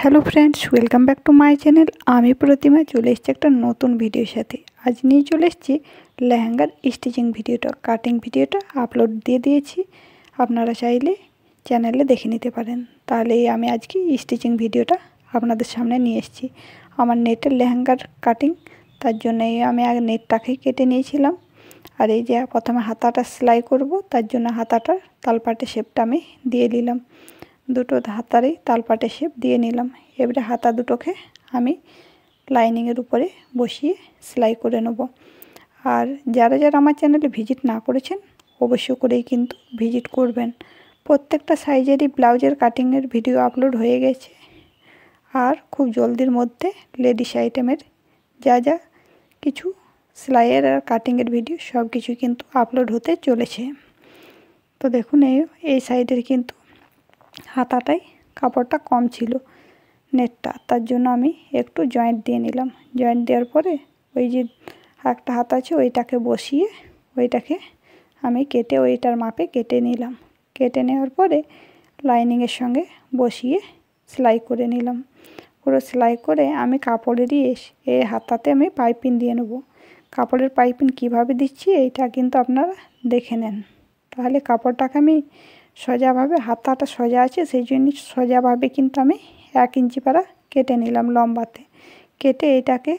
Hello friends, welcome back to my channel. আমি প্রতিমা চলে এসেছি একটা নতুন ভিডিওর সাথে। আজ নিয়ে চলে এসেছি লেহেঙ্গার স্টিচিং ভিডিওটা, কাটিং ভিডিওটা আপলোড দিয়ে দিয়েছি। আপনারা চাইলে চ্যানেলে দেখে নিতে পারেন। তাহলে আমি আজকে স্টিচিং ভিডিওটা আপনাদের সামনে নিয়ে এসেছি। আমার নেটের লেহেঙ্গার কাটিং, তার জন্যই আমি আগে নেটটাকে কেটে নিয়েছিলাম। আর এই যে প্রথমে হাতাটা সেলাই করব, তার জন্য হাতাটার তালপাটে শেপটা আমি দিয়ে নিলাম। দুটো হাতারই তালপাটে শেপ দিয়ে নিলাম। এবারে হাতা দুটোকে আমি লাইনিংয়ের উপরে বসিয়ে সেলাই করে নেব। আর যারা যারা আমার চ্যানেলে ভিজিট না করেছেন অবশ্য করেই কিন্তু ভিজিট করবেন। প্রত্যেকটা সাইজেরই ব্লাউজের কাটিংয়ের ভিডিও আপলোড হয়ে গেছে। আর খুব জলদির মধ্যে লেডিস আইটেমের যা যা কিছু সেলাইয়ের আর কাটিংয়ের ভিডিও সব কিছু কিন্তু আপলোড হতে চলেছে। তো দেখুন এই সাইডের কিন্তু হাতাটাই কাপড়টা কম ছিল নেটটা, তার জন্য আমি একটু জয়েন্ট দিয়ে নিলাম। জয়েন্ট দেওয়ার পরে ওই যে একটা হাতা আছে ওইটাকে বসিয়ে ওইটাকে আমি কেটে ওইটার মাপে কেটে নিলাম। কেটে নেওয়ার পরে লাইনিংয়ের সঙ্গে বসিয়ে সেলাই করে নিলাম। পুরো সেলাই করে আমি কাপড়েরই এই হাতাতে আমি পাইপিং দিয়ে নেব। কাপড়ের পাইপিং কিভাবে দিচ্ছি এইটা কিন্তু আপনারা দেখে নেন। তাহলে কাপড়টাকে আমি সোজাভাবে, হাতাটা সোজা আছে সেই জন্য সোজাভাবে কিন্তু আমি 1 ইঞ্চি পারা কেটে নিলাম লম্বাতে। কেটে এটাকে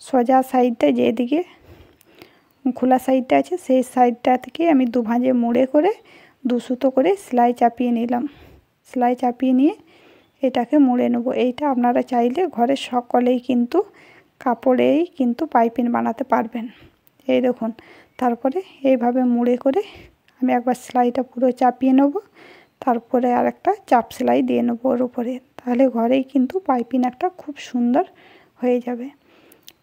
সোজা সাইডটা যেদিকে খোলা সাইডটা আছে সেই সাইডটা থেকে আমি দু ভাঁজে মুড়ে করে 2 সুতো করে সেলাই চাপিয়ে নিলাম। সেলাই চাপিয়ে নিয়ে এটাকে মুড়ে নেব। এইটা আপনারা চাইলে ঘরে সকলেই কিন্তু কাপড়েই কিন্তু পাইপিং বানাতে পারবেন। এই দেখুন, তারপরে এইভাবে মুড়ে করে আমি একবার সেলাইটা পুরো চাপিয়ে নেব, তারপরে আর একটা চাপ সেলাই দিয়ে নেব ওর উপরে। তাহলে ঘরেই কিন্তু পাইপিং একটা খুব সুন্দর হয়ে যাবে।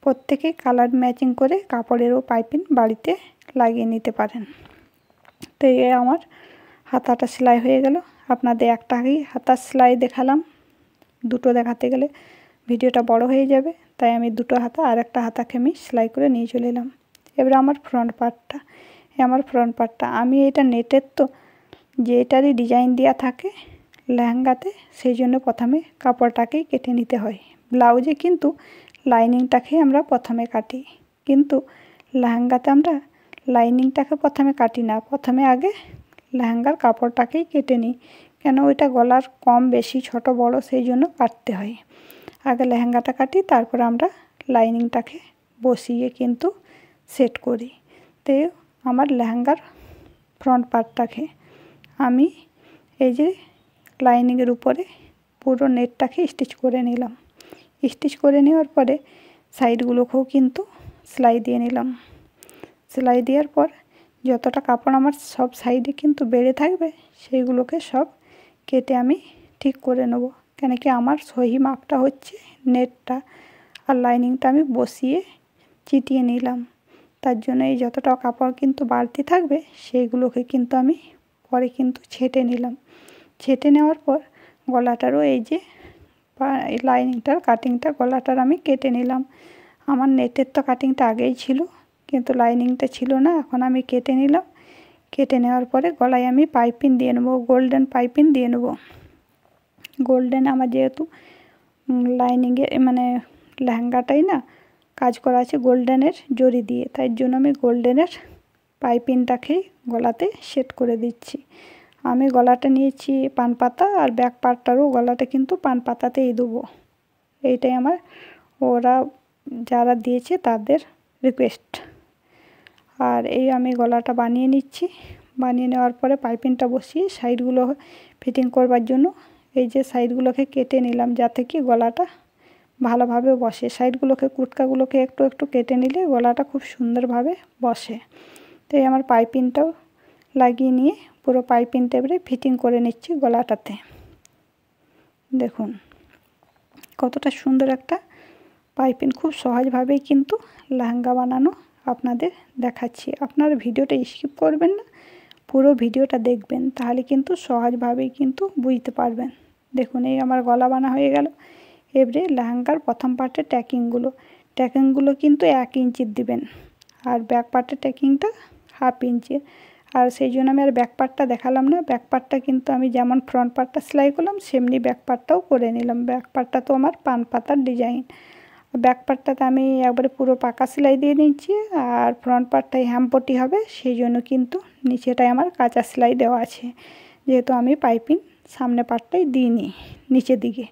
প্রত্যেকে কালার ম্যাচিং করে কাপড়েরও পাইপিং বাড়িতে লাগিয়ে নিতে পারেন। তো এই আমার হাতাটা সেলাই হয়ে গেল। আপনাদের একটাই হাতার সেলাই দেখালাম, দুটো দেখাতে গেলে ভিডিওটা বড় হয়ে যাবে, তাই আমি দুটো হাতা আর একটা হাতাকে আমি সেলাই করে নিয়ে চলে এলাম। এবার আমার ফ্রন্ট পার্টটা আমি এটা নেটের তো যেটারই ডিজাইন দেওয়া থাকে লেহেঙ্গাতে, সেই জন্য প্রথমে কাপড়টাকেই কেটে নিতে হয়। ব্লাউজে কিন্তু লাইনিংটাকেই আমরা প্রথমে কাটি, কিন্তু লেহেঙ্গাতে আমরা লাইনিংটাকে প্রথমে কাটি না, প্রথমে আগে লেহেঙ্গার কাপড়টাকেই কেটে নিই। কেন ওইটা গলার কম বেশি ছোট বড় সেই জন্য কাটতে হয়। আগে লেহেঙ্গাটা কাটি, তারপর আমরা লাইনিংটাকে বসিয়ে কিন্তু সেট করি। তো আমার লেহেঙ্গার ফ্রন্ট পার্টটাকে আমি এই যে লাইনিংয়ের উপরে পুরো নেটটাকে স্টিচ করে নিলাম। স্টিচ করে নেওয়ার পরে সাইডগুলোকেও কিন্তু সেলাই দিয়ে নিলাম। সেলাই দেওয়ার পর যতটা কাপড় আমার সব সাইডে কিন্তু বেড়ে থাকবে সেইগুলোকে সব কেটে আমি ঠিক করে নেব। কেন কি আমার সহি মাপটা হচ্ছে নেটটা, আর লাইনিংটা আমি বসিয়ে চিটিয়ে নিলাম। তার জন্য এই যতটা কাপড় কিন্তু বাড়তি থাকবে সেইগুলোকে কিন্তু আমি পরে কিন্তু ছেটে নিলাম। ছেটে নেওয়ার পর গলাটারও এই যে লাইনিংটার কাটিংটা গলাটার আমি কেটে নিলাম। আমার নেটের তো কাটিংটা আগেই ছিল, কিন্তু লাইনিংটা ছিল না, এখন আমি কেটে নিলাম। কেটে নেওয়ার পরে গলায় আমি পাইপিং দিয়ে নেব, গোল্ডেন পাইপিং দিয়ে নেব। গোল্ডেন আমার যেহেতু লাইনিংয়ে মানে লেহেঙ্গাটাই না কাজ করা আছে গোল্ডেনের জরি দিয়ে, তাই জন্য আমি গোল্ডেনের পাইপিংটাকেই গলাতে সেট করে দিচ্ছি। আমি গলাটা নিয়েছি পান পাতা, আর ব্যাক পার্টটারও গলাটা কিন্তু পান পাতাতেই দেবো। এইটাই আমার ওরা যারা দিয়েছে তাদের রিকোয়েস্ট। আর এই আমি গলাটা বানিয়ে নিচ্ছি। বানিয়ে নেওয়ার পরে পাইপিংটা বসিয়ে সাইডগুলো ফিটিং করবার জন্য এই যে সাইডগুলোকে কেটে নিলাম, যাতে কি গলাটা ভালোভাবে বসে। সাইডগুলোকে কুটকাগুলোকে একটু একটু কেটে নিলে গলাটা খুব সুন্দরভাবে বসে। তো এই আমার পাইপিংটাও লাগিয়ে নিয়ে পুরো পাইপিংটা এবারে ফিটিং করে নিচ্ছি গলাটাতে। দেখুন কতটা সুন্দর একটা পাইপিং, খুব সহজভাবেই কিন্তু লেহেঙ্গা বানানো আপনাদের দেখাচ্ছি। আপনারা ভিডিওটা স্কিপ করবেন না, পুরো ভিডিওটা দেখবেন, তাহলে কিন্তু সহজভাবেই কিন্তু বুঝতে পারবেন। দেখুন এই আমার গলা বানা হয়ে গেল। এবারে লেহেঙ্গার প্রথম পার্টের ট্যাকিংগুলো কিন্তু 1 ইঞ্চির দিবেন, আর ব্যাক পার্টের ট্যাকিংটা 1/2 ইঞ্চি। আর সেই জন্য আমি আর ব্যাক পার্টটা দেখালাম না। ব্যাক পার্টটা কিন্তু আমি যেমন ফ্রন্ট পার্টটা সেলাই করলাম সেমনি ব্যাক পার্টটাও করে নিলাম। ব্যাক পার্টটা তো আমার পান পাতার ডিজাইন। ব্যাক পার্টটাতে আমি একবারে পুরো পাকা সেলাই দিয়ে নিচ্ছি, আর ফ্রন্ট পার্টটাই হ্যামপটি হবে, সেই জন্য কিন্তু নিচেটায় আমার কাঁচা সেলাই দেওয়া আছে, যেহেতু আমি পাইপিং সামনে পার্টটাই দিইনি নিচের দিকে।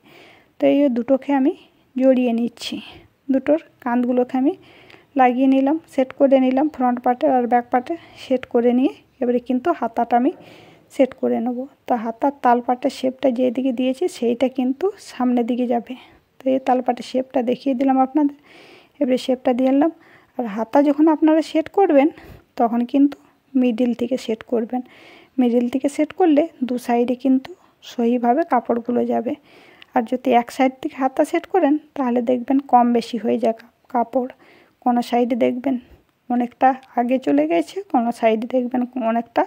তো এই দুটোকে আমি জড়িয়ে নিচ্ছি, দুটোর কাঁধগুলোকে আমি লাগিয়ে নিলাম, সেট করে নিলাম ফ্রন্ট পার্টে আর ব্যাক পার্টে সেট করে নিয়ে এবারে কিন্তু হাতাটা আমি সেট করে নেব। তো হাতার তালপাটের শেপটা যেদিকে দিয়েছি সেইটা কিন্তু সামনের দিকে যাবে। তো এই তালপাটের শেপটা দেখিয়ে দিলাম আপনাদের, এবারে শেপটা দিয়ে নিলাম। আর হাতা যখন আপনারা সেট করবেন তখন কিন্তু মিডিল থেকে সেট করবেন। মিডিল থেকে সেট করলে দু সাইডে কিন্তু সহিভাবে কাপড়গুলো যাবে। আর যদি এক সাইড থেকে হাতা সেট করেন তাহলে দেখবেন কম বেশি হয়ে যায় কাপড়। কোনো সাইডে দেখবেন অনেকটা আগে চলে গেছে, কোনো সাইডে দেখবেন অনেকটা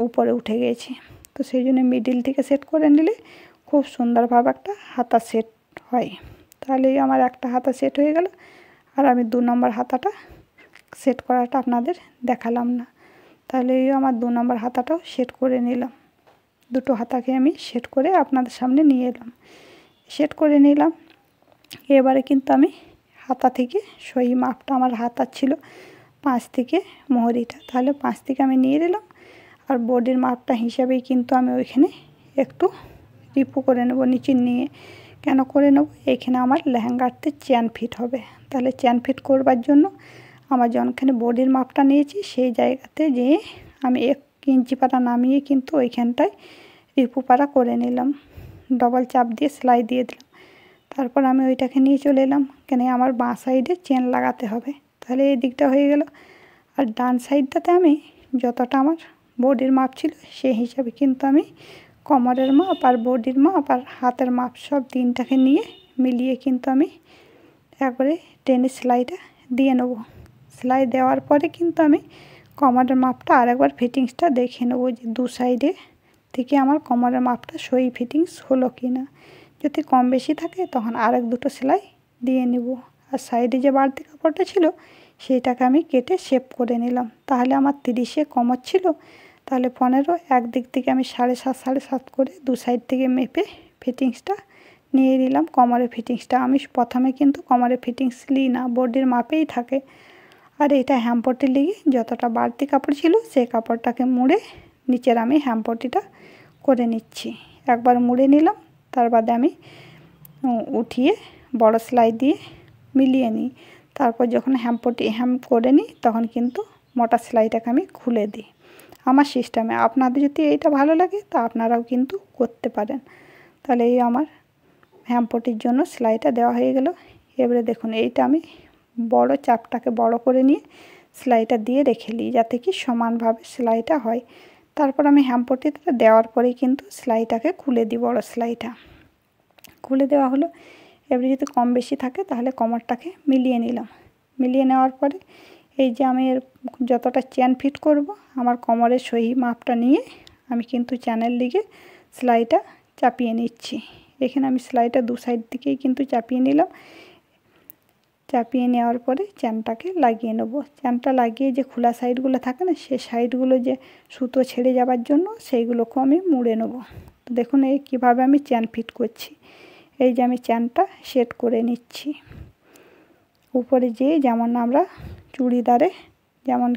উপরে উঠে গেছে। তো সেই জন্য মিডিল থেকে সেট করে নিলে খুব সুন্দরভাবে একটা হাতা সেট হয়। তাহলে আমার একটা হাতা সেট হয়ে গেল, আর আমি 2 নম্বর হাতাটা সেট করাটা আপনাদের দেখালাম না। তাহলে আমার 2 নম্বর হাতাটাও সেট করে নিলাম। দুটো হাতাকে আমি সেট করে আপনাদের সামনে নিয়ে এলাম। সেট করে নিলাম। এবারে কিন্তু আমি হাতা থেকে সই মাপটা আমার হাতার ছিল 5 থেকে মোহরিটা, তাহলে 5 থেকে আমি নিয়ে নিলাম। আর বডির মাপটা হিসাবেই কিন্তু আমি ওইখানে একটু রিপু করে নেব নিচে নিয়ে। কেন করে নেব? এখানে আমার লেহেঙ্গাতে চেন ফিট হবে, তাহলে চেন ফিট করবার জন্য আমার যখনখানে বডির মাপটা নিয়েছি সেই জায়গাতে যেয়ে আমি 1 ইঞ্চি পাতা নামিয়ে কিন্তু ওইখানটায় রিপু পাড়া করে নিলাম, ডবল চাপ দিয়ে সেলাই দিয়ে দিলাম। তারপর আমি ওইটাকে নিয়ে চলে এলাম, কেন আমার বাঁ সাইডে চেন লাগাতে হবে, তাহলে এই দিকটা হয়ে গেল। আর ডান সাইডটাতে আমি যতটা আমার বডির মাপ ছিল সেই হিসাবে কিন্তু আমি কোমরের মাপ আর বডির মাপ আর হাতের মাপ সব তিনটাকে নিয়ে মিলিয়ে কিন্তু আমি একবারে টেনে সেলাইটা দিয়ে নেব। সেলাই দেওয়ার পরে কিন্তু আমি কোমরের মাপটা আরেকবার ফিটিংসটা দেখে নেব যে দু সাইডে থেকে আমার কোমরের মাপটা সই ফিটিংস হলো কি না। যদি কম বেশি থাকে তখন আরেক দুটো সেলাই দিয়ে নেব। আর সাইডে যে বাড়তি কাপড়টা ছিল সেইটাকে আমি কেটে শেপ করে নিলাম। তাহলে আমার 30-এ কোমর ছিল, তাহলে 15 একদিক থেকে আমি 7.5 7.5 করে দু সাইড থেকে মেপে ফিটিংসটা নিয়ে নিলাম। কোমরের ফিটিংসটা আমি প্রথমে কিন্তু কোমরের ফিটিংস নিই না, বডির মাপেই থাকে। আর এটা হ্যামপটির লেগে যতটা বাড়তি কাপড় ছিল সেই কাপড়টাকে মুড়ে নিচের আমি হ্যামপটিটা করে নিচ্ছি। একবার মুড়ে নিলাম, তার বাদে আমি উঠিয়ে বড় সেলাই দিয়ে মিলিয়ে নিই। তারপর যখন হ্যাম করে নিই তখন কিন্তু মোটা সেলাইটাকে আমি খুলে দিই আমার সিস্টেমে। আপনাদের যদি এইটা ভালো লাগে তা আপনারাও কিন্তু করতে পারেন। তাহলে এই আমার হ্যামপটির জন্য সেলাইটা দেওয়া হয়ে গেল। এবারে দেখুন এইটা আমি বড় চাপটাকে বড় করে নিয়ে সেলাইটা দিয়ে রেখে নিই যাতে কি সমানভাবে সেলাইটা হয়। তারপর আমি হ্যামপটিটা দেওয়ার পরেই কিন্তু সেলাইটাকে খুলে দিই, বড় সেলাইটা খুলে দেওয়া হলো। এবারে যদি কম বেশি থাকে তাহলে কোমরটাকে মিলিয়ে নিলাম। মিলিয়ে নেওয়ার পরে এই যে আমি এর যতটা চেন ফিট করব আমার কোমরের সহি মাপটা নিয়ে আমি কিন্তু চেনের দিকে সেলাইটা চাপিয়ে নিচ্ছি। এখানে আমি সেলাইটা দু সাইড দিকেই কিন্তু চাপিয়ে নিলাম। চাপিয়ে নেওয়ার পরে চেনটাকে লাগিয়ে নেব। চেনটা লাগিয়ে যে খোলা সাইডগুলো থাকে না সেই সাইডগুলো যে সুতো ছেড়ে যাবার জন্য সেইগুলোকেও আমি মুড়ে নেব। তো দেখুন এই কীভাবে আমি চেন ফিট করছি। এই যে আমি চেনটা সেট করে নিচ্ছি উপরে যে যেমন আমরা চুড়িদারে যেমন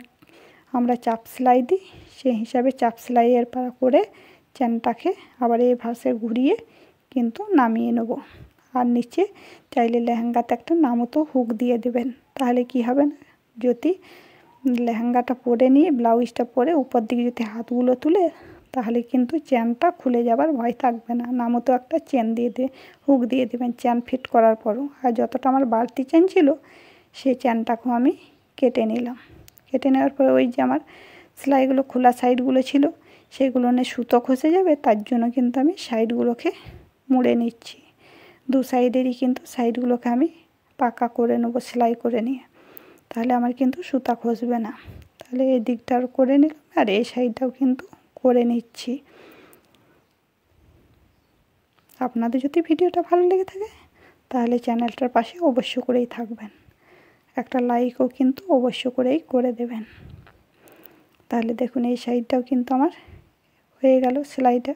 আমরা চাপ সেলাই দিই সেই হিসাবে চাপ সেলাইয়ের পাড়া করে চেনটাকে আবার এই ভাঁজে ঘুরিয়ে কিন্তু নামিয়ে নেব। আর নিচে চাইলে লেহেঙ্গাতে একটা নামতো হুক দিয়ে দেবেন, তাহলে কি হবে না যদি লেহেঙ্গাটা পরে নিয়ে ব্লাউজটা পরে উপর দিকে যদি হাতগুলো তুলে তাহলে কিন্তু চেনটা খুলে যাবার ভয় থাকবে না। নামতো একটা চেন দিয়ে হুক দিয়ে দেবেন চেন ফিট করার পরও। আর যতটা আমার বাড়তি চেন ছিল সেই চেনটাকেও আমি কেটে নিলাম। কেটে নেওয়ার পরে ওই যে আমার সেলাইগুলো খোলা সাইডগুলো ছিল সেগুলো নিয়ে সুতো খসে যাবে, তার জন্য কিন্তু আমি সাইডগুলোকে মুড়ে নিচ্ছি। দু সাইডেরই কিন্তু সাইডগুলোকে আমি পাকা করে নেব সেলাই করে নিয়ে, তাহলে আমার কিন্তু সুতা খসবে না। তাহলে এই দিকটাও করে নিলাম আর এই সাইডটাও কিন্তু করে নিচ্ছি। আপনাদের যদি ভিডিওটা ভালো লেগে থাকে তাহলে চ্যানেলটার পাশে অবশ্য করেই থাকবেন, একটা লাইকও কিন্তু অবশ্য করেই করে দেবেন। তাহলে দেখুন এই সাইডটাও কিন্তু আমার হয়ে গেল সেলাইটা।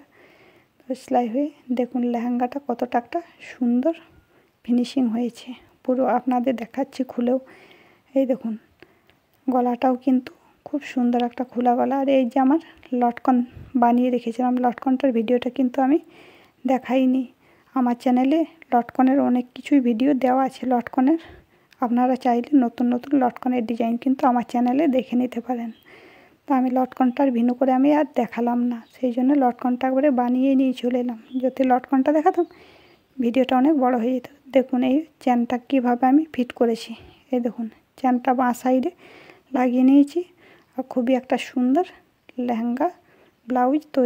তো সেলাই হয়ে দেখুন লেহেঙ্গাটা কতটা একটা সুন্দর ফিনিশিং হয়েছে। পুরো আপনাদের দেখাচ্ছি খুলেও। এই দেখুন গলাটাও কিন্তু খুব সুন্দর একটা খোলা গলা। আর এই যে আমার লটকন বানিয়ে রেখেছিলাম, লটকনটার ভিডিওটা কিন্তু আমি দেখাইনি। আমার চ্যানেলে লটকনের অনেক কিছুই ভিডিও দেওয়া আছে লটকনের। আপনারা চাইলে নতুন নতুন লটকনের ডিজাইন কিন্তু আমার চ্যানেলে দেখে নিতে পারেন। তো আমি লটকনটার ভিন্ন করে আমি আর দেখালাম না, সেই জন্য লটকনটা একবারে বানিয়ে নিয়ে চলে এলাম। যদি লটকনটা দেখাতাম ভিডিওটা অনেক বড় হয়ে যেত। দেখুন এই চেনটা কীভাবে আমি ফিট করেছি। এই দেখুন চেনটা বাঁ সাইডে লাগিয়ে নিয়েছি। আর খুবই একটা সুন্দর লেহেঙ্গা ব্লাউজ তৈরি।